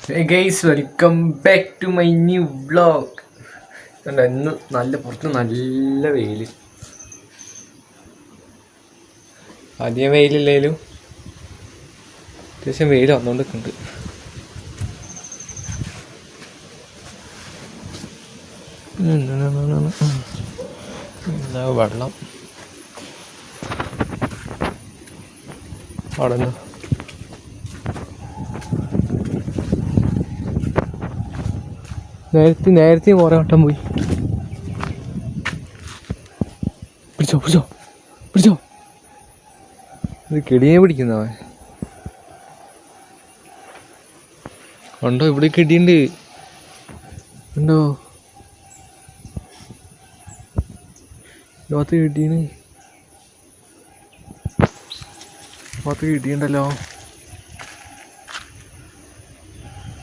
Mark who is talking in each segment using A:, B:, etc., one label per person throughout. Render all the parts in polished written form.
A: Hey guys, welcome back to my new vlog. ഇന്ന് പുറത്ത് നല്ല വെയില്. അധികം വെയിലില്ലേലും അത്യാവശ്യം വെയിൽ വന്നുകൊണ്ടിരിക്കുന്നുണ്ട്. എന്താ വെള്ളം അവിടെ നിന്ന് നേരത്തെ കുറേ വട്ടം പോയി. പിടിച്ചോ ഇത് കിടിയെ പിടിക്കുന്നവൻ ഉണ്ടോ? ഇവിടെ കിടിയുണ്ട്, ഉണ്ടോ? ലോകത്ത് കിട്ടിയുണ്ടല്ലോ.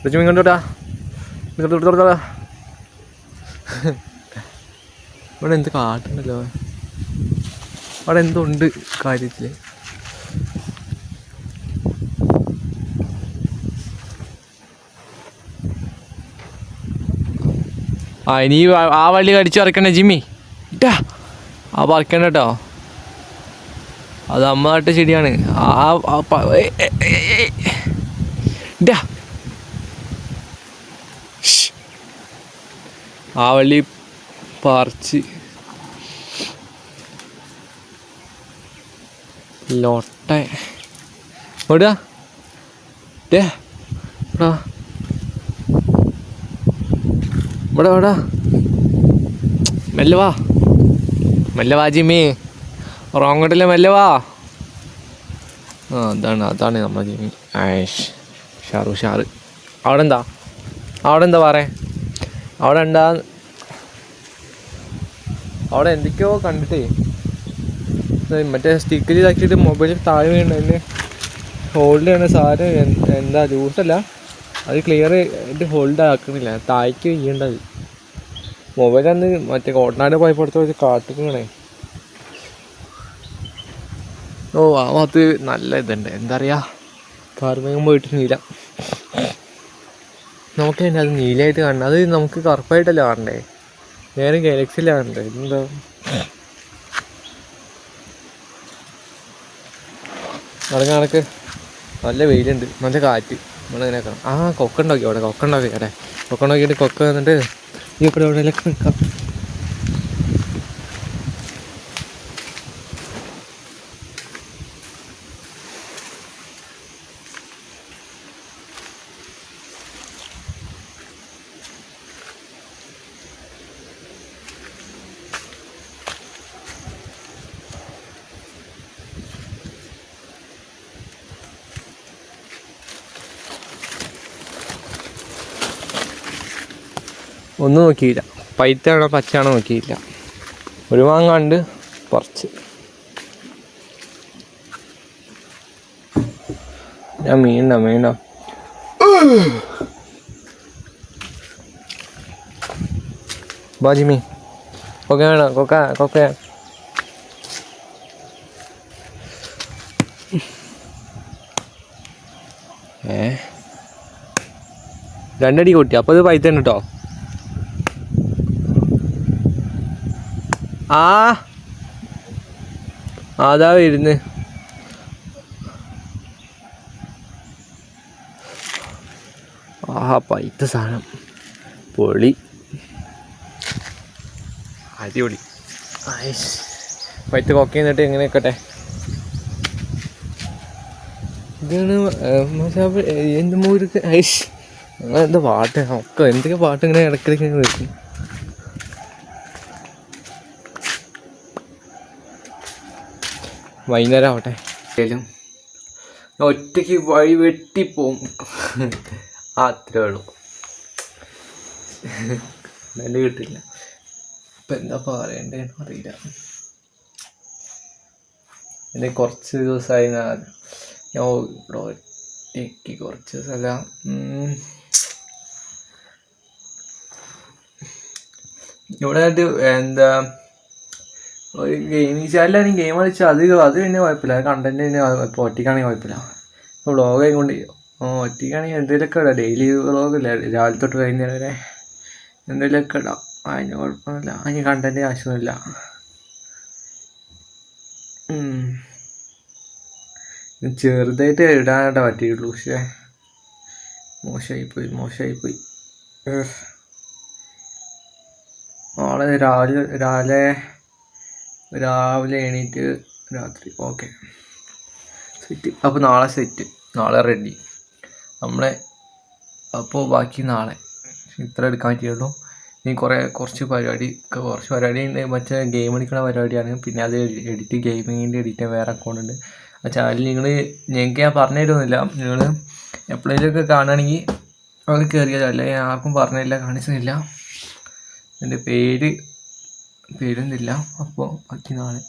A: ഇങ്ങോട്ടാ ഇവിടെ എന്ത് കാട്ടുണ്ടല്ലോ, അവിടെ എന്തുണ്ട് കാര്യത്തില്. ഇനി ആ വള്ളി കടിച്ചു പറിക്കണ്ടേ ജിമ്മി? ഇട്ടാ ആ പറിക്കണ്ട കേട്ടോ, അത് അമ്മ നട്ട ചെടിയാണ്. ആ വള്ളി പറിച്ച് ലോട്ട ഓടാ. ഇവിടെ മെല്ലെ വാ ജിമ്മി, റോങ്ങോട്ടില്ലേ, മെല്ലെ വാ. അതാണ് നമ്മളെ ജിമ്മി. ഷാറ് അവിടെ എന്താ പറയേ? അവിടെ എന്തൊക്കെയോ കണ്ടിട്ടേ മറ്റേ സ്റ്റിക്കർ ഇതാക്കിയിട്ട് മൊബൈലിൽ താഴെ വീണ അതിന് ഹോൾഡ് ചെയ്യണ സാധനം എന്താ ജ്യൂസല്ല, അത് ക്ലിയർ ആയിട്ട് ഹോൾഡ് ആക്കണില്ല, താഴേക്ക് വീഴേണ്ടത്. മൊബൈൽ അന്ന് മറ്റേ കോട്ടനാട് പോയപ്പോൾ വെച്ച് കാട്ടിക്കണേ. ആ ഭാഗത്ത് നല്ല ഇതുണ്ട്, എന്താ പറയുക, കാർമേഘം പോയിട്ട് നീല. നമുക്ക് തന്നെ അത് നീലയായിട്ട് കാണണം, അത് നമുക്ക് കറുപ്പായിട്ടല്ല കാണണ്ടേ, നേരെ ഗാലക്സിയിലാണ് കാണണ്ടേ. എന്താ നടക്ക് നല്ല വെയിലുണ്ട്, നല്ല കാറ്റ്. നമ്മളിങ്ങനെ കൊക്കുണ്ടാക്കി കൊക്കുണ്ടാക്കിയിട്ട് കൊക്ക വന്നിട്ട് ഈ ഇവിടെ എവിടെയൊക്കെ നിൽക്കാം. ഒന്നും നോക്കിയില്ല, പൈത്താണോ പച്ചയാണോ നോക്കിയില്ല. ഒരു മാങ്ങാണ്ട് പറിച്ച് ഞാൻ മീനുണ്ടോ ബാജിമീ കൊക്ക വേണോ? കൊക്ക രണ്ടടി കൊട്ടി, അപ്പോൾ ഇത് പൈത്തണ്ട് കേട്ടോ. അതാ വരുന്ന്. പൈത്ത സാധനം പൊളി, അടിപൊളി. പൈത്ത് കൊക്ക എന്നിട്ട് എങ്ങനെ വെക്കട്ടെ. ഇതാണ് എൻ്റെ മൂർക്ക്. എന്താ പാട്ട് ഒക്കെ എന്തൊക്കെ പാട്ട് ഇങ്ങനെ ഇടയ്ക്കിടയ്ക്ക് ഇങ്ങനെ വെക്കും. വൈകുന്നേരം ആവട്ടെ, ഒറ്റയ്ക്ക് വഴി വെട്ടിപ്പോവും, അത്രേ ഉള്ളൂ. നെല്ല് കിട്ടില്ല. ഇപ്പം എന്താ പറയണ്ടേന്ന് അറിയില്ല. എന്നെ കുറച്ച് ദിവസമായി ഞാൻ ഇവിടെ ഒറ്റയ്ക്ക് കുറച്ച് ദിവസമല്ല, ഇവിടെ എന്താ ഒരു ഗെയിമിങ് ചാനലാണെങ്കിൽ ഗെയിം കളിച്ചാൽ അത് പിന്നെ കുഴപ്പമില്ല, അത് കണ്ടന്റ് പിന്നെ ഒറ്റയ്ക്കാണെങ്കിൽ കുഴപ്പമില്ല. ഇപ്പോൾ വ്ളോഗ് ആയിക്കൊണ്ട് ഒറ്റയ്ക്കാണെങ്കിൽ എന്തെങ്കിലുമൊക്കെ ഇടാം. ഡെയിലി വ്ളോഗില്ല, രാവിലെ തൊട്ട് വൈകുന്നേരം വരെ എന്തെങ്കിലുമൊക്കെ ഇടാം. അതിന് കുഴപ്പമൊന്നുമില്ല, അതിന് കണ്ടൻറ്റ് ആവശ്യമൊന്നുമില്ല. ചെറുതായിട്ട് ഇടാനായിട്ട് പറ്റിയുള്ളൂ, പക്ഷേ മോശമായിപ്പോയി. നാളെ രാവിലെ എണീറ്റ് രാത്രി ഓക്കെ സെറ്റ്. അപ്പോൾ നാളെ സെറ്റ്, നാളെ റെഡി നമ്മളെ. അപ്പോൾ ബാക്കി നാളെ ഇത്ര എടുക്കാൻ പറ്റിയുള്ളൂ. ഇനി കുറച്ച് പരിപാടി ഉണ്ട്. മറ്റേ ഗെയിം കളിക്കുന്ന പരിപാടിയാണ്. പിന്നെ അത് ഗെയിമിങ്ങിൻ്റെ എഡിറ്റ് വേറെ അക്കൗണ്ട് ഉണ്ട്. ആ ചാനൽ ഞങ്ങൾക്ക് ഞാൻ പറഞ്ഞു തരുന്നില്ല. നിങ്ങൾ എപ്പോഴേലൊക്കെ കാണുകയാണെങ്കിൽ അത് കയറിയതല്ല, അല്ലെങ്കിൽ ആർക്കും പറഞ്ഞില്ല, കാണിച്ചില്ല. എൻ്റെ പേരൊന്നുമില്ല. അപ്പോൾ ബാക്കി നാളെ.